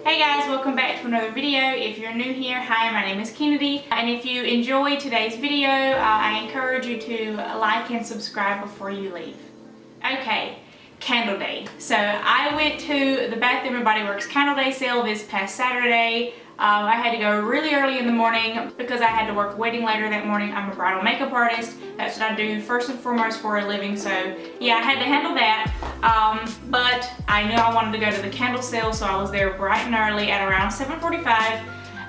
Hey guys, welcome back to another video. If you're new here, hi, my name is Kennedy. And if you enjoyed today's video, I encourage you to like and subscribe before you leave. Okay, candle day. So I went to the Bath & Body Works candle day sale this past Saturday. I had to go really early in the morning because I had to work a wedding later that morning. I'm a bridal makeup artist. That's what I do first and foremost for a living. So yeah, I had to handle that. But I knew I wanted to go to the candle sale, so I was there bright and early at around 7:45.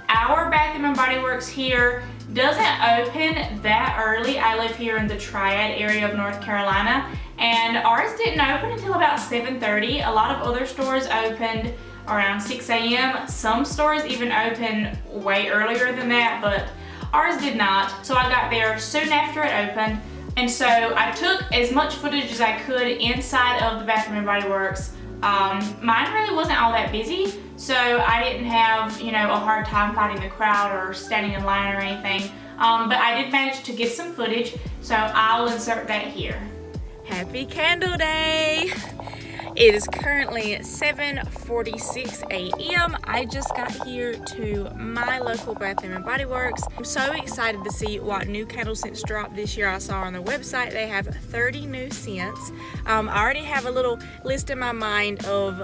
Our Bath & Body Works here doesn't open that early. I live here in the Triad area of North Carolina, and ours didn't open until about 7:30. A lot of other stores opened around 6 a.m. Some stores even open way earlier than that, but ours did not. So I got there soon after it opened, and so I took as much footage as I could inside of the Bath & Body Works. Mine really wasn't all that busy, so I didn't have, a hard time fighting the crowd or standing in line or anything. But I did manage to get some footage, so I'll insert that here. Happy Candle Day! It is currently 7:46 a.m. I just got here to my local Bath & Body Works. I'm so excited to see what new candle scents dropped this year. I saw on their website they have 30 new scents. I already have a little list in my mind of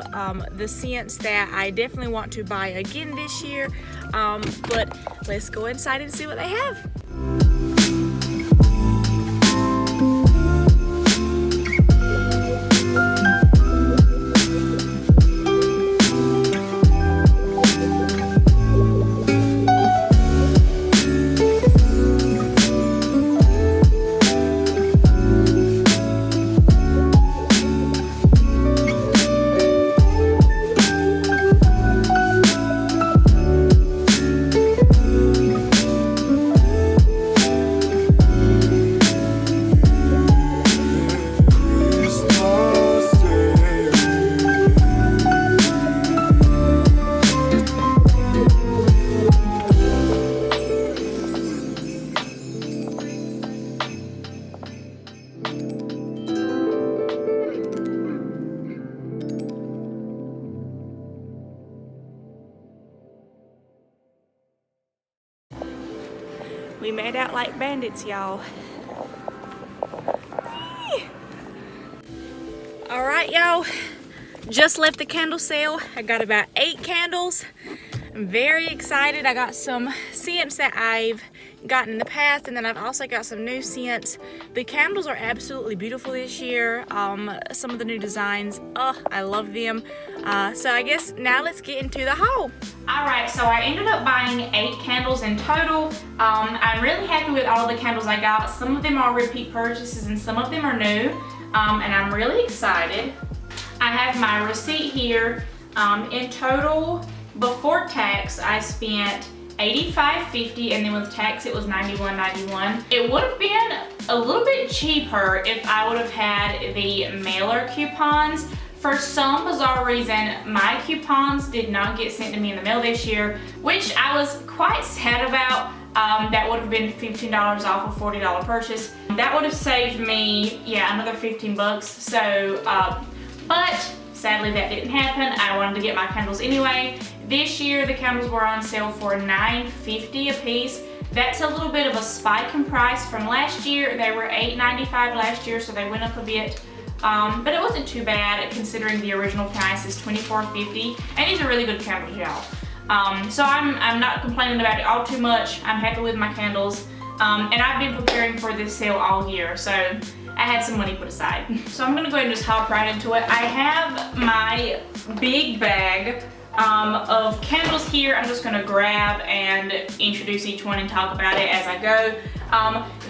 the scents that I definitely want to buy again this year. But let's go inside and see what they have. We made out like bandits, y'all. All right, y'all. Just left the candle sale. I got about 8 candles. I'm very excited. I got some scents that I've gotten in the past, and then I've also got some new scents. The candles are absolutely beautiful this year. Some of the new designs, I love them. So I guess now let's get into the haul. Alright, so I ended up buying 8 candles in total. I'm really happy with all of the candles I got. Some of them are repeat purchases and some of them are new, and I'm really excited. I have my receipt here. In total, before tax, I spent $85.50, and then with tax it was $91.91. It would have been a little bit cheaper if I would have had the mailer coupons. For some bizarre reason, my coupons did not get sent to me in the mail this year, which I was quite sad about. That would have been $15 off a $40 purchase. That would have saved me, another 15 bucks. So, but sadly that didn't happen. I wanted to get my candles anyway. This year the candles were on sale for $9.50 a piece. That's a little bit of a spike in price from last year. They were $8.95 last year, so they went up a bit. But it wasn't too bad considering the original price is $24.50, and these are really good candles, y'all. So I'm not complaining about it all too much. I'm happy with my candles, and I've been preparing for this sale all year, so I had some money put aside. So I'm gonna go ahead and just hop right into it. I have my big bag of candles here. I'm just gonna grab and introduce each one and talk about it as I go.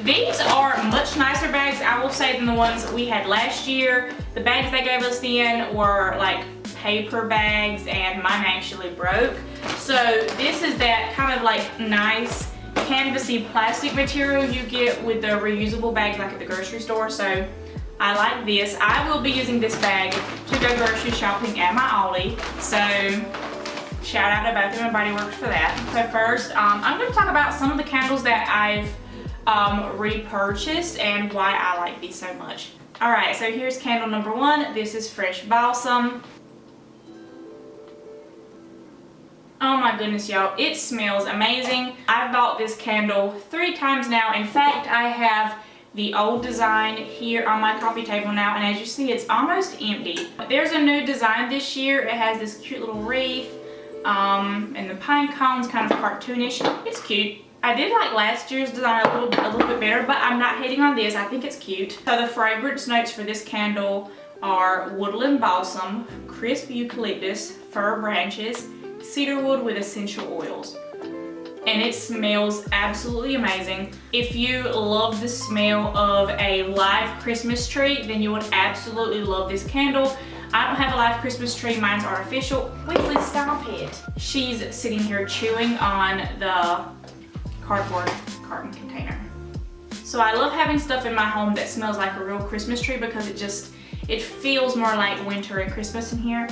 These are much nicer bags, I will say, than the ones we had last year. The bags they gave us then were like paper bags, and mine actually broke. So this is that kind of like nice canvasy plastic material you get with the reusable bags like at the grocery store. So I like this. I will be using this bag to go grocery shopping at my Aldi. So shout out to Bath & Body Works for that. So first, I'm going to talk about some of the candles that I've repurchased and why I like these so much. Alright, so here's candle number 1. This is Fresh Balsam. Oh my goodness, y'all, it smells amazing. I've bought this candle 3 times now. In fact, I have the old design here on my coffee table now, and as you see, it's almost empty. There's a new design this year. It has this cute little wreath, and the pine cones, kind of cartoonish. It's cute. I did like last year's design a little bit better, but I'm not hating on this. I think it's cute. So the fragrance notes for this candle are woodland balsam, crisp eucalyptus, fir branches, cedarwood with essential oils. And it smells absolutely amazing. If you love the smell of a live Christmas tree, then you would absolutely love this candle. I don't have a live Christmas tree, mine's artificial. Weasley, stop it. She's sitting here chewing on the cardboard carton container. So I love having stuff in my home that smells like a real Christmas tree because it feels more like winter and Christmas in here.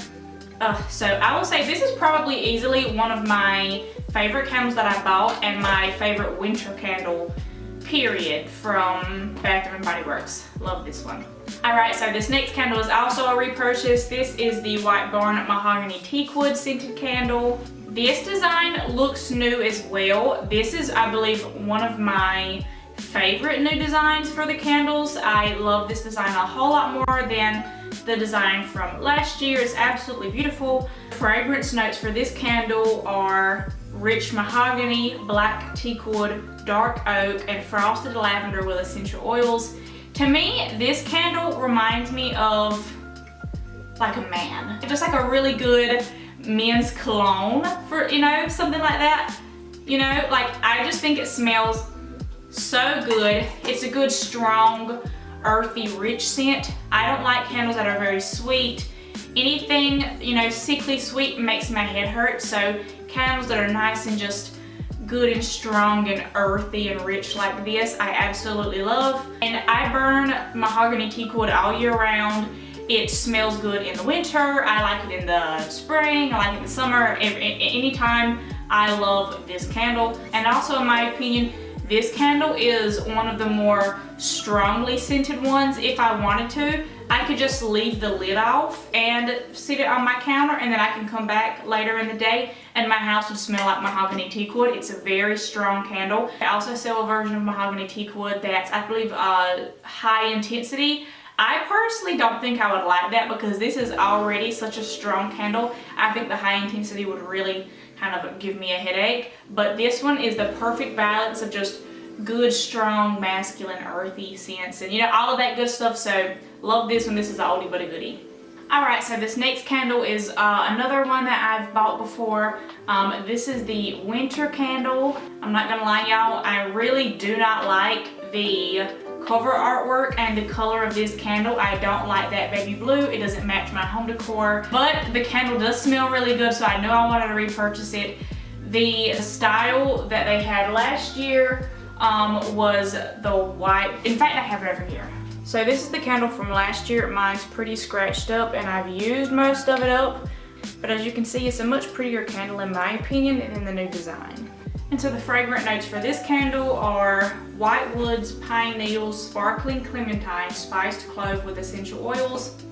So I will say this is probably easily one of my favorite candles that I bought and my favorite winter candle, period, from Bath & Body Works. Love this one. Alright, so this next candle is also a repurchase. This is the White Barn Mahogany Teakwood scented candle. This design looks new as well. This is, I believe, one of my favorite new designs for the candles. I love this design a whole lot more than the design from last year. It's absolutely beautiful. Fragrance notes for this candle are rich mahogany, black teakwood, dark oak, and frosted lavender with essential oils. To me, this candle reminds me of like a man. Just like a really good men's cologne, for, you know, something like that. You know, like I just think it smells so good. It's a good, strong, earthy, rich scent. I don't like candles that are very sweet. Anything, you know, sickly sweet makes my head hurt. So candles that are nice and just good and strong and earthy and rich like this, I absolutely love. And I burn mahogany teakwood all year round. It smells good in the winter. I like it in the spring. I like it in the summer. Anytime. I love this candle. And also, in my opinion, this candle is one of the more strongly scented ones. If I wanted to, I could just leave the lid off and sit it on my counter, and then I can come back later in the day and my house would smell like mahogany teakwood. It's a very strong candle. I also sell a version of mahogany teakwood that's, I believe, high intensity. I personally don't think I would like that because this is already such a strong candle. I think the high intensity would really kind of give me a headache. But this one is the perfect balance of just good, strong, masculine, earthy scents and, you know, all of that good stuff. So love this one. This is an oldie but a goodie. Alright, so this next candle is another one that I've bought before. This is the winter candle. I'm not gonna lie, y'all, I really do not like the cover artwork and the color of this candle. I don't like that baby blue. It doesn't match my home decor, but the candle does smell really good, so I knew I wanted to repurchase it. The style that they had last year was the white. In fact, I have it over here. So this is the candle from last year. Mine's pretty scratched up and I've used most of it up, but as you can see, it's a much prettier candle in my opinion than the new design. And so the fragrant notes for this candle are white woods, pine needles, sparkling clementine, spiced clove with essential oils.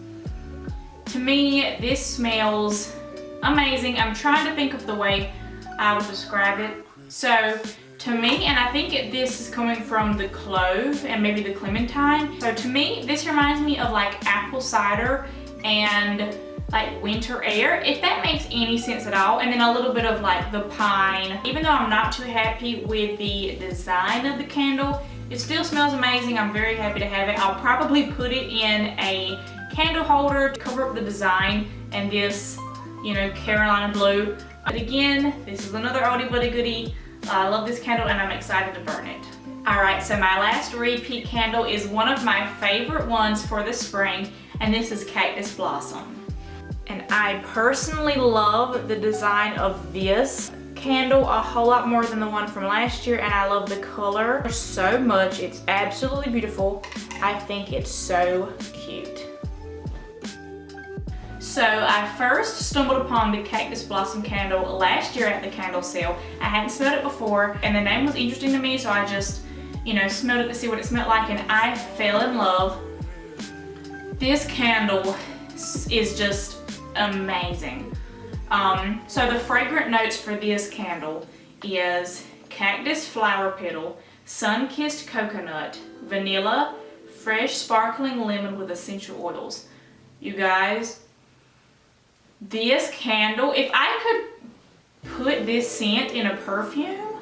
To me, this smells amazing. I'm trying to think of the way I would describe it. So to me, and I think this is coming from the clove and maybe the clementine. So to me, this reminds me of like apple cider and like winter air, if that makes any sense at all. And then a little bit of like the pine. Even though I'm not too happy with the design of the candle, it still smells amazing. I'm very happy to have it. I'll probably put it in a candle holder to cover up the design and this, you know, Carolina blue. But again, this is another oldie but a goodie. I love this candle and I'm excited to burn it. Alright, so my last repeat candle is one of my favorite ones for the spring, and this is Cactus Blossom. And I personally love the design of this candle a whole lot more than the one from last year, and I love the color so much. It's absolutely beautiful. I think it's so cute. So I first stumbled upon the Cactus Blossom candle last year at the candle sale. I hadn't smelled it before, and the name was interesting to me, so I just, you know, smelled it to see what it smelled like, and I fell in love. This candle is just amazing. So the fragrant notes for this candle is cactus flower petal, sun-kissed coconut, vanilla, fresh sparkling lemon with essential oils. You guys, this candle, if I could put this scent in a perfume,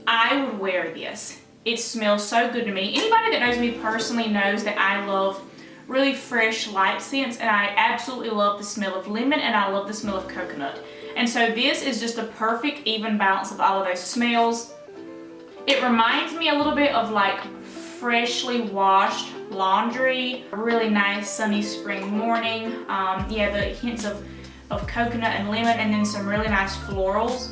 I would wear this. It smells so good to me. Anybody that knows me personally knows that I love really fresh light scents, and I absolutely love the smell of lemon, and I love the smell of coconut. And so this is just a perfect even balance of all of those smells. It reminds me a little bit of like freshly washed laundry, a really nice sunny spring morning. Yeah, the hints of coconut and lemon, and then some really nice florals.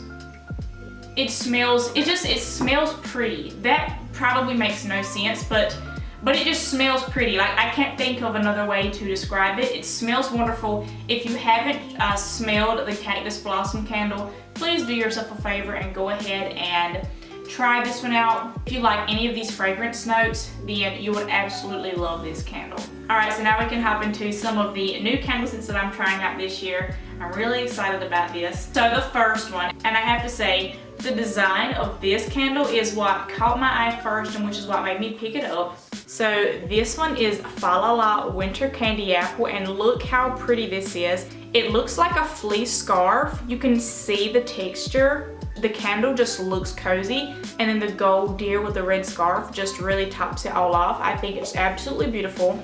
It smells pretty. That probably makes no sense, but it just smells pretty. Like, I can't think of another way to describe it. It smells wonderful. If you haven't smelled the Cactus Blossom candle, please do yourself a favor and go ahead and try this one out. If you like any of these fragrance notes, then you would absolutely love this candle. Alright, so now we can hop into some of the new candle scents that I'm trying out this year. I'm really excited about this. So the first one, and I have to say, the design of this candle is what caught my eye first, and which is what made me pick it up. So this one is Fa La La Winter Candy Apple, and look how pretty this is. It looks like a fleece scarf. You can see the texture. The candle just looks cozy, and then the gold deer with the red scarf just really tops it all off. I think it's absolutely beautiful.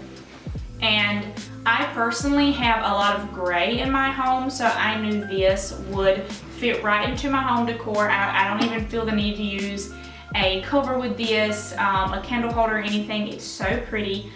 And I personally have a lot of gray in my home, so I knew this would fit right into my home decor. I don't even feel the need to use a cover with this, a candle holder or anything. It's so pretty.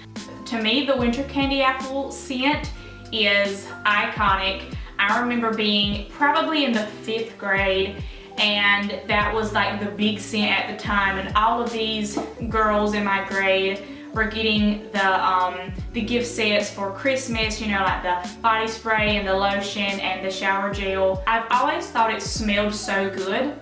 To me, the Winter Candy Apple scent is iconic. I remember being probably in the 5th grade, and that was like the big scent at the time, and all of these girls in my grade were getting the gift sets for Christmas, you know, like the body spray and the lotion and the shower gel. I've always thought it smelled so good.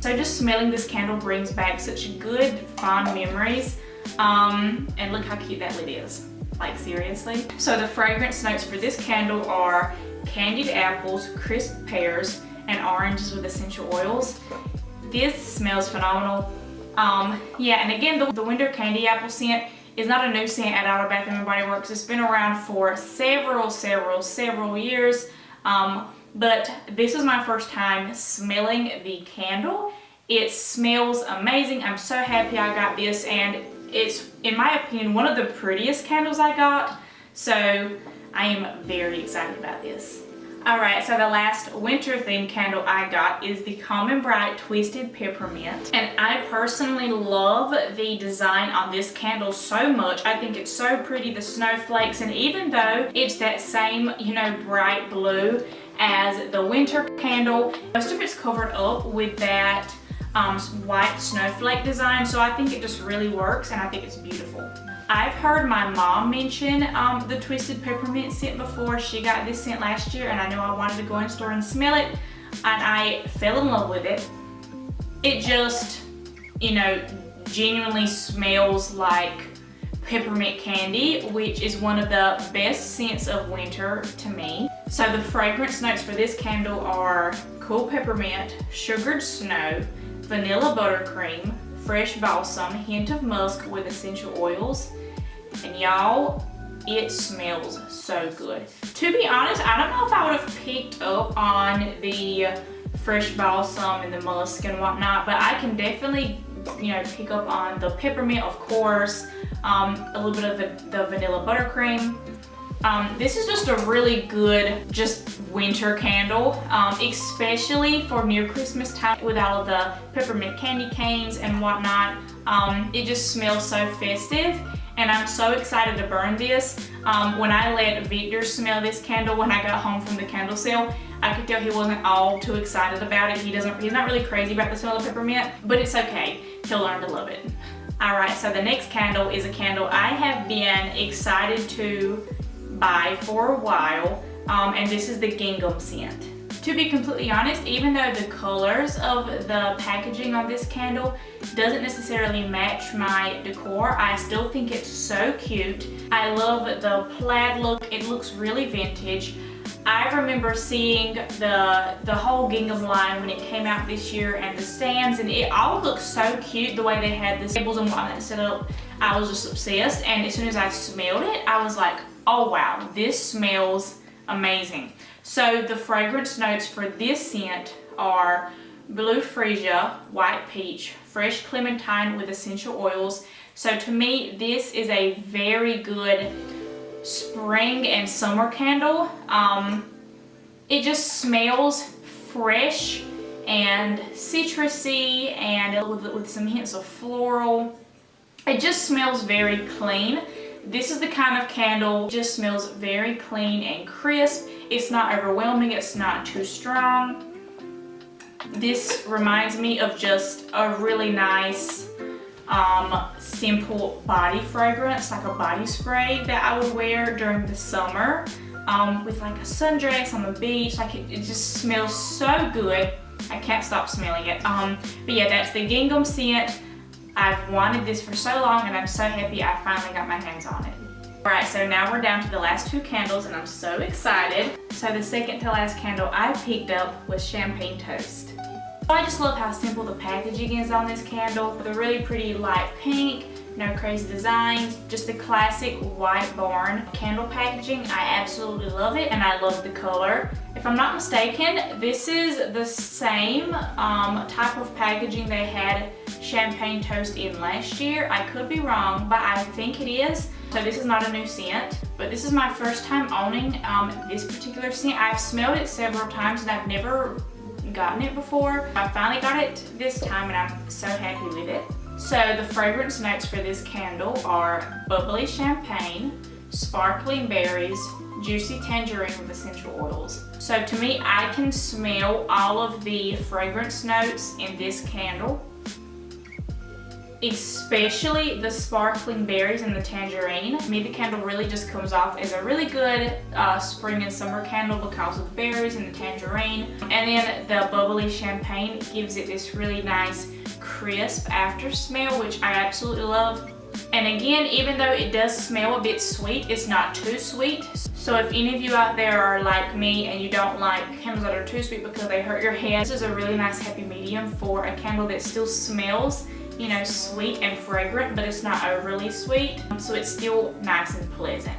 So just smelling this candle brings back such good, fond memories. And look how cute that lid is. Like, seriously. So the fragrance notes for this candle are candied apples, crisp pears, and oranges with essential oils. This smells phenomenal. Yeah, and again, the Winter Candy Apple scent is not a new scent at Outer Bath & Body Works. It's been around for several years. But this is my first time smelling the candle. It smells amazing. I'm so happy I got this, and it's, in my opinion, one of the prettiest candles I got. So I am very excited about this. Alright, so the last winter themed candle I got is the Calm and Bright Twisted Peppermint. And I personally love the design on this candle so much. I think it's so pretty, the snowflakes, and even though it's that same, you know, bright blue as the winter candle, most of it's covered up with that white snowflake design, so I think it just really works, and I think it's beautiful. I've heard my mom mention the Twisted Peppermint scent before. She got this scent last year, and I knew I wanted to go in store and smell it, and I fell in love with it. It just, you know, genuinely smells like peppermint candy, which is one of the best scents of winter to me. So the fragrance notes for this candle are cool peppermint, sugared snow, vanilla buttercream, fresh balsam, hint of musk with essential oils. And y'all, it smells so good. To be honest, I don't know if I would have picked up on the fresh balsam and the musk and whatnot, but I can definitely, you know, pick up on the peppermint, of course, a little bit of the vanilla buttercream. This is just a really good, just winter candle, especially for near Christmas time with all of the peppermint candy canes and whatnot. It just smells so festive, and I'm so excited to burn this. When I let Victor smell this candle when I got home from the candle sale, I could tell he wasn't all too excited about it. He's not really crazy about the smell of peppermint, but it's okay. He'll learn to love it. Alright, so the next candle is a candle I have been excited to buy for a while, and this is the gingham scent. To be completely honest, even though the colors of the packaging on this candle doesn't necessarily match my decor, I still think it's so cute. I love the plaid look. It looks really vintage. I remember seeing the whole gingham line when it came out this year, and the stands, and it all looked so cute the way they had the tables and whatnot set up. I was just obsessed, and as soon as I smelled it, I was like, oh wow, this smells amazing. So the fragrance notes for this scent are blue freesia, white peach, fresh clementine with essential oils. So to me, this is a very good spring and summer candle. It just smells fresh and citrusy, and with some hints of floral. It just smells very clean. This is the kind of candle, just smells very clean and crisp. It's not overwhelming, it's not too strong. This reminds me of just a really nice, simple body fragrance, like a body spray that I would wear during the summer with like a sundress on the beach. Like it just smells so good. I can't stop smelling it. But yeah, that's the gingham scent. I've wanted this for so long, and I'm so happy I finally got my hands on it. Alright, so now we're down to the last two candles, and I'm so excited. So the second to last candle I picked up was Champagne Toast. I just love how simple the packaging is on this candle. The really pretty light pink, no crazy designs, just the classic white barn candle packaging. I absolutely love it, and I love the color. If I'm not mistaken, this is the same type of packaging they had Champagne Toast in last year. I could be wrong, but I think it is. So this is not a new scent, but this is my first time owning this particular scent. I've smelled it several times, and I've never gotten it before. I finally got it this time, and I'm so happy with it. So the fragrance notes for this candle are bubbly champagne, sparkling berries, juicy tangerine with essential oils. So to me, I can smell all of the fragrance notes in this candle, especially the sparkling berries and the tangerine. To me, the candle really just comes off as a really good spring and summer candle because of the berries and the tangerine. And then the bubbly champagne gives it this really nice crisp after smell, which I absolutely love. And again, even though it does smell a bit sweet, it's not too sweet. So if any of you out there are like me and you don't like candles that are too sweet because they hurt your head, this is a really nice happy medium for a candle that still smells, you know, sweet and fragrant, but it's not overly sweet, so it's still nice and pleasant.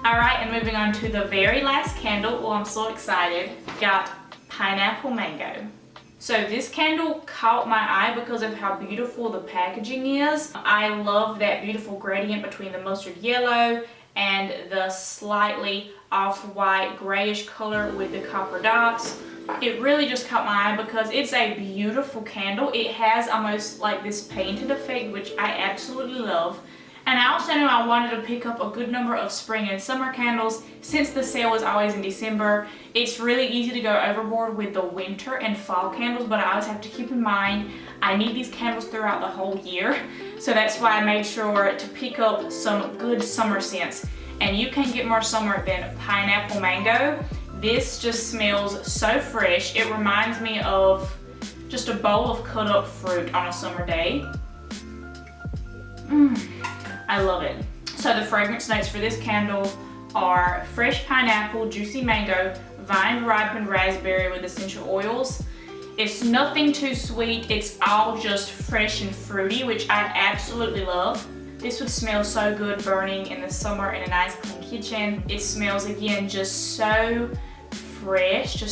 Alright, and moving on to the very last candle. Oh, I'm so excited. Got Pineapple Mango. So this candle caught my eye because of how beautiful the packaging is. I love that beautiful gradient between the mustard yellow and the slightly off-white grayish color with the copper dots. It really just caught my eye because it's a beautiful candle. It has almost like this painted effect, which I absolutely love. And I also knew I wanted to pick up a good number of spring and summer candles since the sale is always in December. It's really easy to go overboard with the winter and fall candles, but I always have to keep in mind I need these candles throughout the whole year. So that's why I made sure to pick up some good summer scents. And you can't get more summer than Pineapple Mango. This just smells so fresh. It reminds me of just a bowl of cut up fruit on a summer day. I love it. So the fragrance notes for this candle are fresh pineapple, juicy mango, vine ripened raspberry with essential oils. It's nothing too sweet. It's all just fresh and fruity, which I absolutely love. This would smell so good burning in the summer in a nice clean kitchen. It smells, again, just so fresh.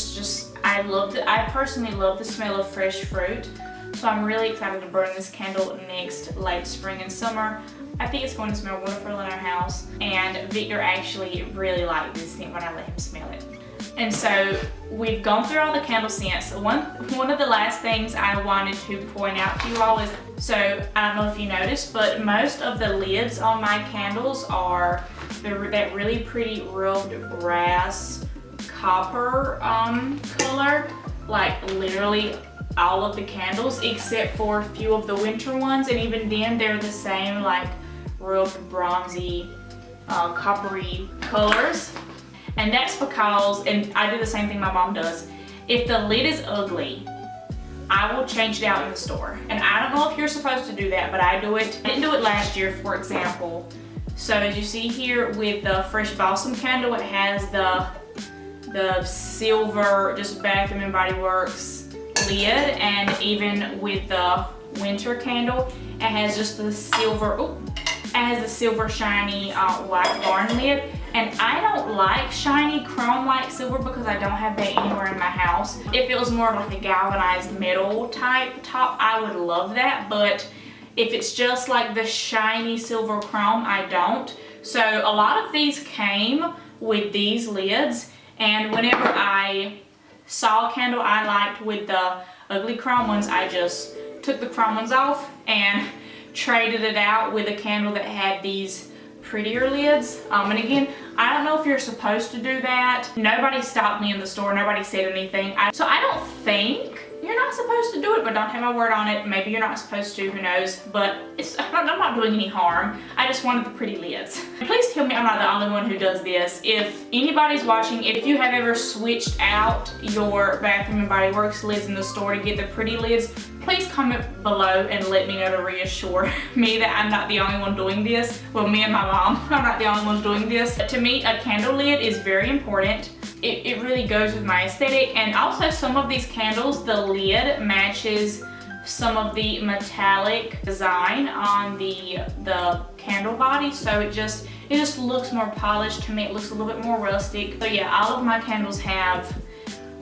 I personally love the smell of fresh fruit. So I'm really excited to burn this candle next late spring and summer. I think it's going to smell wonderful in our house, and Victor actually really liked this scent when I let him smell it. And so we've gone through all the candle scents. One of the last things I wanted to point out to you all is, so I don't know if you noticed, but most of the lids on my candles are that really pretty rubbed brass copper color, like literally all of the candles except for a few of the winter ones, and even then they're the same, like rubbed bronzy coppery colors. And that's because, and I do the same thing my mom does, if the lid is ugly, I will change it out in the store. And I don't know if you're supposed to do that, but I do it. I didn't do it last year, for example. So as you see here with the fresh balsam candle, it has the silver, just Bath and Body Works lid, and even with the winter candle, it has just the silver, it has the silver shiny white barn lid. And I don't like shiny chrome like silver because I don't have that anywhere in my house. If it was more of like a galvanized metal type top, I would love that. But if it's just like the shiny silver chrome, I don't. So a lot of these came with these lids. And whenever I saw a candle I liked with the ugly chrome ones, I just took the chrome ones off and traded it out with a candle that had these prettier lids. And again, I don't know if you're supposed to do that. Nobody stopped me in the store, nobody said anything. So I don't think you're not supposed to do it, but don't have my word on it. Maybe you're not supposed to, who knows, but I'm not doing any harm. I just wanted the pretty lids. Please tell me I'm not the only one who does this. If anybody's watching, if you have ever switched out your Bath and Body Works lids in the store to get the pretty lids, please comment below and let me know to reassure me that I'm not the only one doing this. Well, me and my mom, I'm not the only ones doing this. To me, a candle lid is very important. It really goes with my aesthetic, and also some of these candles, the lid matches some of the metallic design on the candle body, so it just looks more polished to me. It looks a little bit more rustic. So yeah, all of my candles have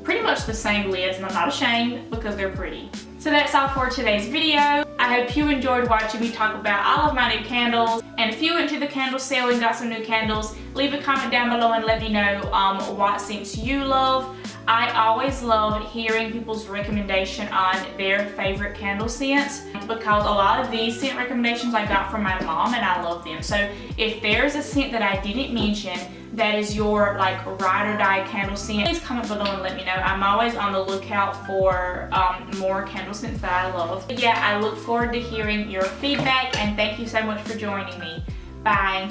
pretty much the same lids, and I'm not ashamed because they're pretty. So that's all for today's video. I hope you enjoyed watching me talk about all of my new candles. And if you went to the candle sale and got some new candles, leave a comment down below and let me know what scents you love. I always love hearing people's recommendation on their favorite candle scents, because a lot of these scent recommendations I got from my mom and I love them. So if there's a scent that I didn't mention that is your like ride or die candle scent, please comment below and let me know. I'm always on the lookout for more candle scents that I love. But yeah, I look forward to hearing your feedback, and thank you so much for joining me. Bye.